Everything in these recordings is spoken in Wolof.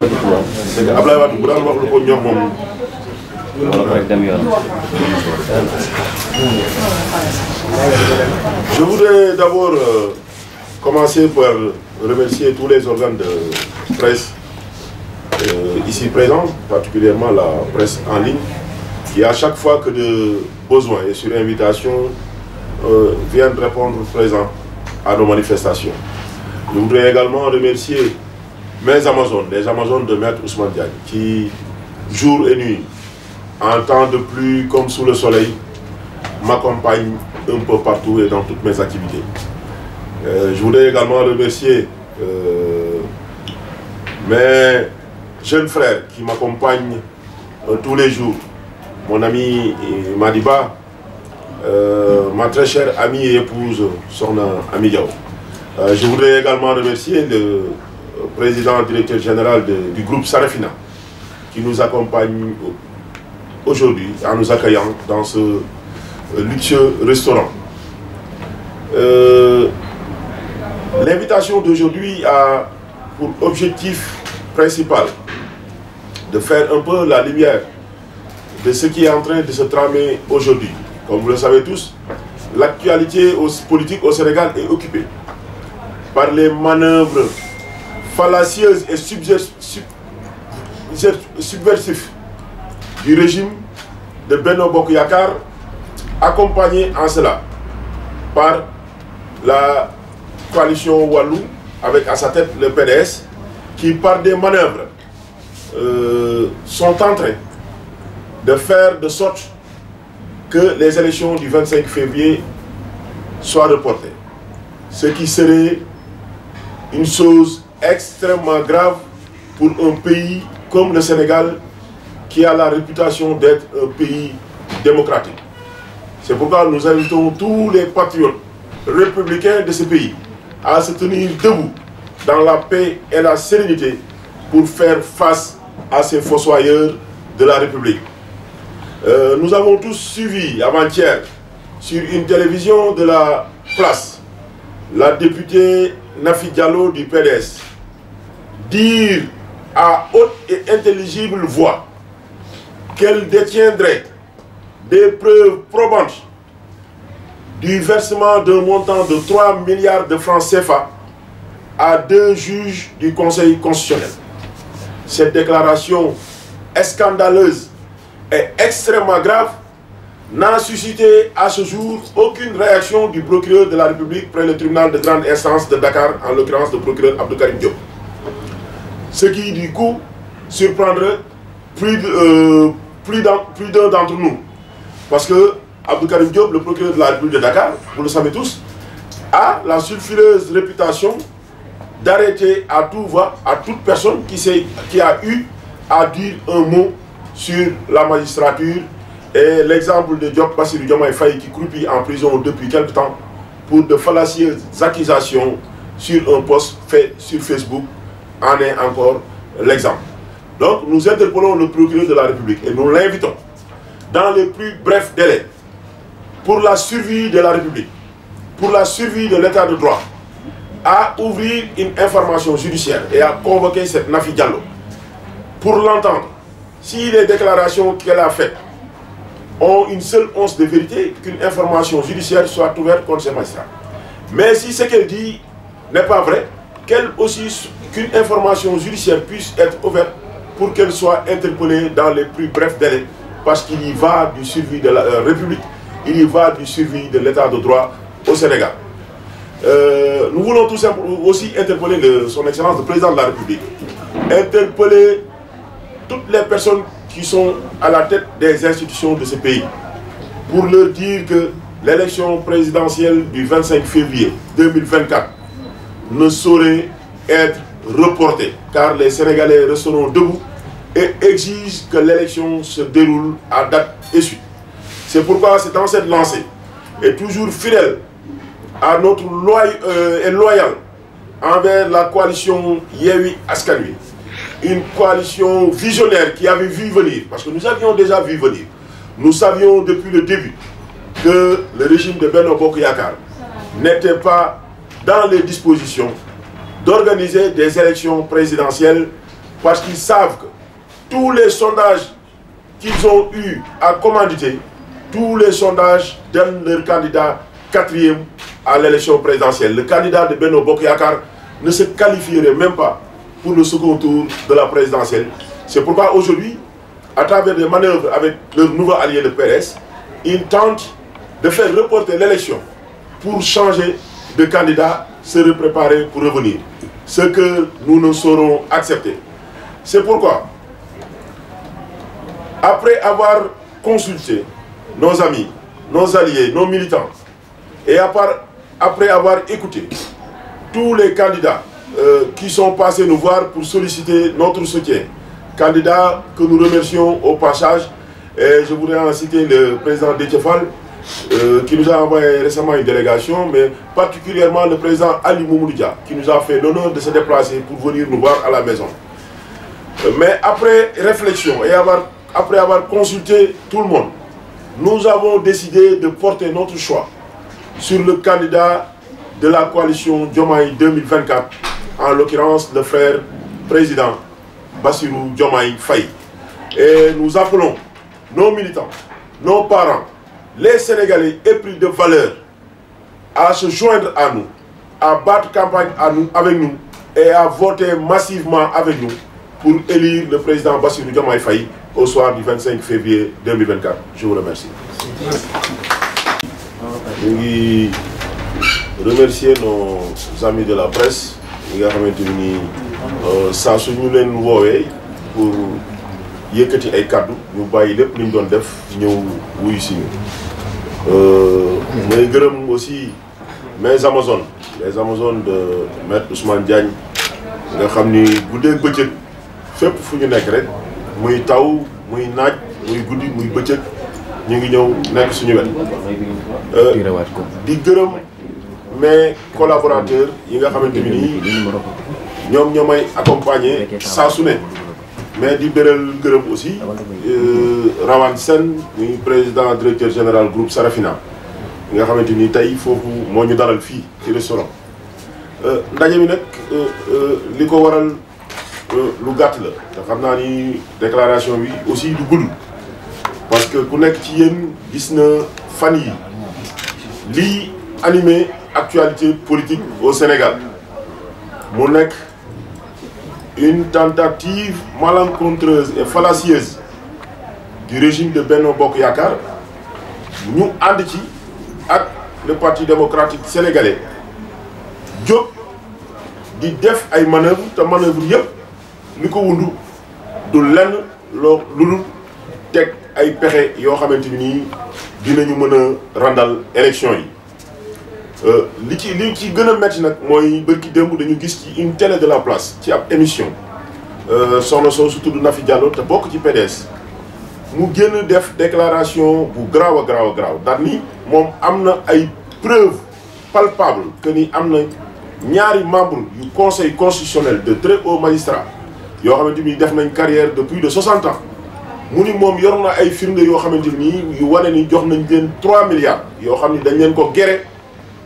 c'est que Ablaye Wade bu daan wax lu ko ñor moom. Je voudrais d'abord commencer par remercier tous les organes de presse ici présents, particulièrement la presse en ligne, qui à chaque fois que de besoin et sur invitation viennent répondre présents à nos manifestations. Je voudrais également remercier mes Amazones, les Amazones de Maître Ousmane Diagne, qui jour et nuit, en temps de pluie comme sous le soleil, m'accompagnent un peu partout et dans toutes mes activités. Je voudrais également remercier mes jeunes frères qui m'accompagnent tous les jours. Mon ami Madiba, ma très chère amie et épouse, Sorna Amidiao. Je voudrais également remercier le président directeur général du groupe Sarafina qui nous accompagne aujourd'hui en nous accueillant dans ce luxueux restaurant. L'invitation d'aujourd'hui a pour objectif principal de faire un peu la lumière de ce qui est en train de se tramer aujourd'hui. Comme vous le savez tous, l'actualité politique au Sénégal est occupée par les manœuvres fallacieuses et subversives du régime de Benno Bokk Yakaar, accompagné en cela par la coalition Wallu, avec à sa tête le PDS, qui par des manœuvres sont en train de faire de sorte que les élections du 25 février soient reportées. Ce qui serait une chose extrêmement grave pour un pays comme le Sénégal, qui a la réputation d'être un pays démocratique. C'est pourquoi nous invitons tous les patriotes républicains de ce pays à se tenir debout dans la paix et la sérénité pour faire face à ces fossoyeurs de la République. Nous avons tous suivi avant-hier sur une télévision de la place la députée Nafi Diallo du PDS dire à haute et intelligible voix qu'elle détiendrait des preuves probantes du versement d'un montant de 3 milliards de francs CFA à 2 juges du Conseil constitutionnel. Cette déclaration scandaleuse et extrêmement grave n'a suscité à ce jour aucune réaction du procureur de la République près le tribunal de grande instance de Dakar, en l'occurrence le procureur Abdou Karim Diop. Ce qui du coup surprendrait plus d'un d'entre nous. Parce que Abdou Karim Diop, le procureur de la République de Dakar, vous le savez tous, a la sulfureuse réputation d'arrêter à tout va, à toute personne qui a eu à dire un mot sur la magistrature. Et l'exemple de Diop Bassirou Diomaye Faye qui croupit en prison depuis quelque temps pour de fallacieuses accusations sur un post fait sur Facebook en est encore l'exemple. Donc nous interpellons le procureur de la République et nous l'invitons dans les plus brefs délais pour la survie de la République, pour la survie de l'état de droit, à ouvrir une information judiciaire et à convoquer cette Nafi Diallo pour l'entendre. Si les déclarations qu'elle a faites ont une seule once de vérité, qu'une information judiciaire soit ouverte contre ces magistrats. Mais si ce qu'elle dit n'est pas vrai, qu'une information judiciaire puisse être ouverte pour qu'elle soit interpellée dans les plus brefs délais, parce qu'il y va du survie de la République, il y va du survie de l'état de droit au Sénégal. Nous voulons tout simplement aussi interpeller son Excellence le Président de la République, interpeller toutes les personnes qui sont à la tête des institutions de ce pays, pour leur dire que l'élection présidentielle du 25 février 2024 ne saurait être reportée, car les Sénégalais resteront debout et exigent que l'élection se déroule à date échue. C'est pourquoi c'est dans cette lancée, et toujours fidèle à notre loyal envers la coalition Yewwi Askan Wi, une coalition visionnaire qui avait vu venir, parce que nous avions déjà vu venir. Nous savions depuis le début que le régime de Benno Bokk Yakaar n'était pas dans les dispositions d'organiser des élections présidentielles parce qu'ils savent que tous les sondages qu'ils ont eu à commanditer, tous les sondages donnent leur candidat 4e à l'élection présidentielle. Le candidat de Benno Bokk Yakaar ne se qualifierait même pas pour le second tour de la présidentielle. C'est pourquoi aujourd'hui, à travers des manœuvres avec leur nouveau allié de PDS, ils tentent de faire reporter l'élection pour changer de candidat, se préparer pour revenir. Ce que nous ne saurons accepter. C'est pourquoi, après avoir consulté nos amis, nos alliés, nos militants, et après avoir écouté tous les candidats qui sont passés nous voir pour solliciter notre soutien, candidats que nous remercions au passage, et je voudrais en citer le président Déthié Fall, qui nous a envoyé récemment une délégation, mais particulièrement le président Ali Mamadou Dia, qui nous a fait l'honneur de se déplacer pour venir nous voir à la maison. Mais après réflexion et après avoir consulté tout le monde, nous avons décidé de porter notre choix sur le candidat de la coalition Diomaye 2024, en l'occurrence le frère président Bassirou Diomaye Faye. Et nous appelons nos militants, nos parents, les Sénégalais épris de valeur à se joindre à nous, à battre campagne avec nous et à voter massivement avec nous pour élire le président Bassirou Diomaye Faye au soir du 25 février 2024. Je vous remercie. Nous ngi remercier nos amis de la presse yi nga xamante ni saa su ñu leen woowee pour yëkkati ay kàddu ñu bàyyi lépp lu ñu doon def ñëw wuyu si ñu. may gërëm aussi mes amazones, les amazones de maître Ousmane Diagne nga xam ni guddeeg bëccëg fépp fu ñu nekk rek muy taw muy naaj muy guddi muy bëccëg ñu ngi ñëw nekk suñu wet. di gërëm mes collaborateurs yi nga xamante ni ñoom ñoo may accompagner saa su ne, mais di beral gërëm aussi Rawane Sène muy président directeur général groupe Sarafina nga xamante ni tey foofu moo ñu dalal fii ci restaurant. ndaje mi nag li ko waral lu gàtt la te xam naa ni déclaration bi aussi du gudd, parce que ku nekk ci yéen gis na fan yi lii animé actualité politique au Sénégal mu nekk une tentative malencontreuse et fallacieuse du régime de Benno Bokk Yakaar ñu ànd ci ak le parti démocratique sénégalais jóg di def ay manœuvre te manœuvre yëpp li ko wundu du lenn loo lu dul teg ay pexe yoo xamante ni dinañu mën a randal élection yi. li ci gën a metti nag mooy bërki démb dañu gis ci une télé de la place ci ab émission soxna soosu tudd Nafi Diallo te bokk ci PDS mu génn def déclaration bu garaaw a garaaw a garaaw daal ni moom am na ay preuves palpables que ni am na ñaari membre yu conseil constitutionnel de très hauts magistrats yoo xamante ni def nañ carrière de plus de 60 ans mu ni moom yor na ay firnde yoo xamante ni yu wane ni jox nañ leen 3 milliards yoo xam ni dañ leen ko gere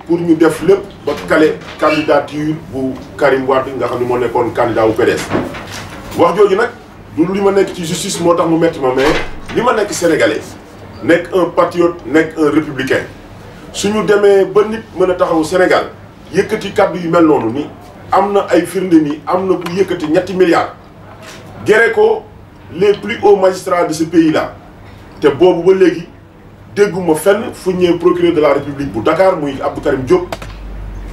pour ñu def lépp ba kale candidature bu Karim Wade nga xam ne moo nekkoon candidat bu PDS. wax jooju nag du li ma nekk ci justice moo tax mu metti ma, mais li ma nekk sénégalais nekk un patriote nekk un républicain suñu demee ba nit mën a taxaw Sénégal yëkkati kàddu yu mel noonu ni am na ay firnde ni am na ku yëkkati 3 milliards gere ko les plus hauts magistrats de ce pays là te boobu ba léegi dégguma fenn fu ñëwee procureur de la République bu Dakar muy Abdou Karim Diop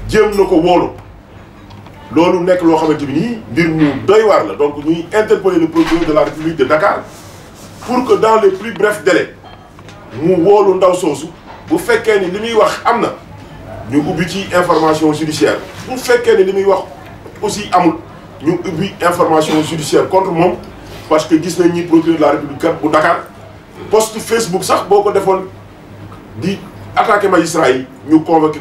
jéem na ko wóolu loolu nekk loo xamante ni nii mbir mu doy waar la. Donc ñuy interpeller le procureur de la République de Dakar pour que dans les plus brefs délais mu wóolu ndaw soosu bu fekkee ni li muy wax am na ñu ubbi ci information judiciaire, bu fekkee ni li muy wax aussi amul ñu ubbi information judiciaire contre moom, parce que gis nañ ni procureur de la République bu Dakar post Facebook sax boo ko defoon di attaquer magistrat yi ñu convoqué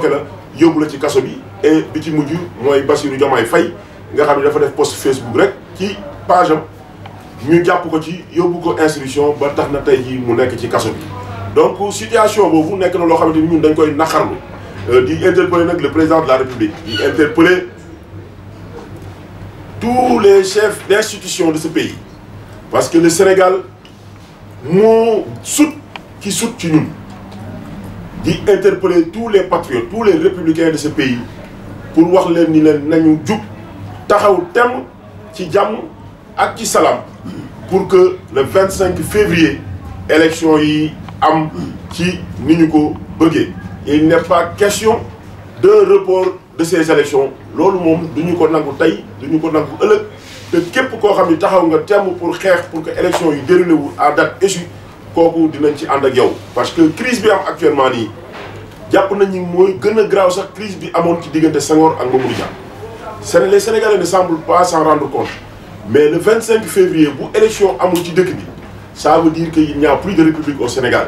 la yóbbu la ci kaso bi. Et bi ci mujj mooy Bassirou Diomaye Faye nga xam ne dafa def post Facebook rek ci page am ñu jàpp ko ci yóbbu ko instruction ba tax na tey jii mu nekk ci kaso bi. Donc situation boobu nekk na loo xamante ni ñun dañ koy naqarlu di interpeller nag le président de la République, di interpeller tous les chefs d'institutions de ce pays. Parce que le Sénégal, qui soute ci ñun di interpeller tous les patriotes, tous les républicains de ce pays pour wax leen ni leen nañu jug taxaw tem ci jàmm ak ci salaam pour que le 25 février élection yi am ci ni ñu ko bëggee. Il n'est pas question d'un report de ces élections loolu moom duñu ko nangu tey duñu ko nangu ëllëg te képp koo xam ni taxaw nga temm pour xeex pour que élection yi déroulé wu à date échue kooku dinañ ci ànd ak yow. parce que crise bi am actuellement nii jàpp nañ ni mooy gën a graaw sax crise bi amoon ci diggante Senghor ak Mamadou Dia. Les Sénégalais ne semblent pas s'en rendre compte mais le 25 février bu élection amul ci dëkk bi ça veut dire que il n'y a plus de république au Sénégal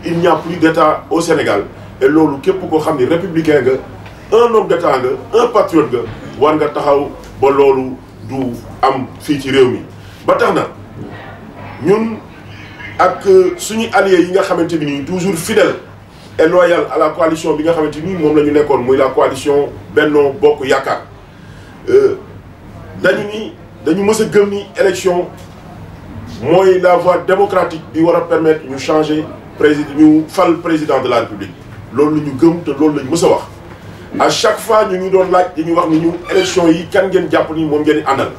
il n'y a plus d'état au Sénégal et loolu képp koo xam ni républicain nga un homme d'état nga un patriote nga war nga taxaw ba loolu du am fii ci réew mi. ba tax na ñun ak suñu alliés yi nga xamante ni toujours fidèle et loyal à la coalition bi nga xamante ni moom la ñu nekkoon muy la coalition Benno Bokk Yaakaar dañu mës a gëm ni élection mooy la voie démocratique bi war a permettre ñu changer ñu fal président de la République loolu la ñu gëm te loolu la ñu mës a wax. à chaque fois ñu ngi doon laaj di ñu wax ni ñu élection yi kan ngeen jàpp ni moom ngeen di àndal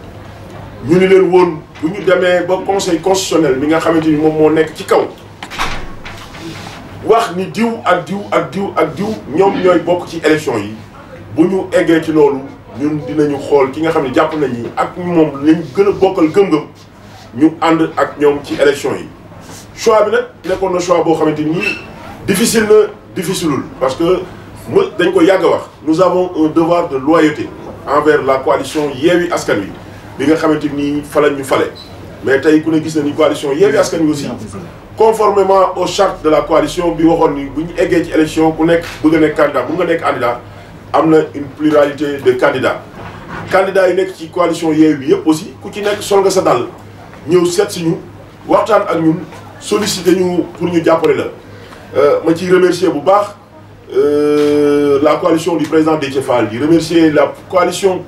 ñu ni leen woon bu ñu demee ba conseil constitutionnel mi nga xamante ni moom moo nekk ci kaw wax ni diw ak diw ak diw ak diw ñoom ñooy bokk ci élection yi bu ñu eggee ci loolu ñun dinañu xool ki nga xam ne jàpp nañ ni ak moom lañ gën a bokkal gëm-gëm ñu ànd ak ñoom ci élection yi. choix bi nag nekkoon na choix boo xamante ni difficileul parce que dañ ko yàgg a wax nous avons un devoir de loyauté envers la coalition Yewwi Askan Wi bi nga xamante ni fa la ñu fale mais tey ku ne gis na ni coalition Yewwi Askan Wi aussi conformément aux chartes de la coalition bi waxoon ni bu ñu eggee ci élection ku nekk bëgg a nekk candidat bu nga nekk candidat am na une pluralité de candidats yi nekk ci coalition Yewwi bi yëpp aussi ku ci nekk sol nga sa dàll ñëw seet si ñu waxtaan ak ñun sollicité ñu pour ñu jàppale la ma ciy remercier bu baax la coalition du président Déthié Fall di remercier la coalition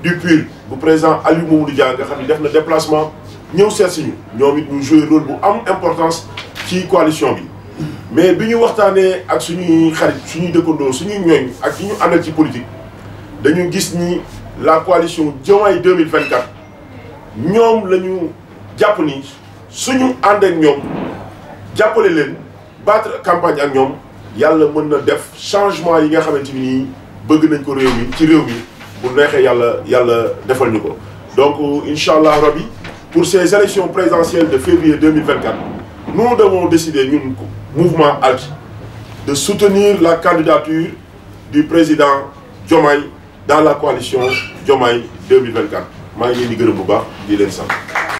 du PUR bu président Aliou Mamadou Dia nga xam ne def na déplacement ñëw seet si ñu ñoom it ñu jouer rôle bu am importance ci coalition bi mais bi ñu waxtaanee ak suñuy xarit suñuy dëkkandoo suñuy ñooñ ak ñi ñu àndal ci politique dañu gis ni la coalition Diomaye 2024 ñoom la ñu jàpp ni suñu ànd ak ñoom jàppale leen battre campagne ak ñoom yàlla mën na def changement yi nga xamante ni bëgg nañ ko réew mi ci réew mi bu neexee yàlla defal ñu ko. donc incha allah rabbi pour ces élections présidentielles de février 2024 nous devons décider ñun mouvement ALT de soutenir la candidature du président Diomaye dans la coalition Diomaye 2024 maa ngi leen di gërëm bu baax di leen sant.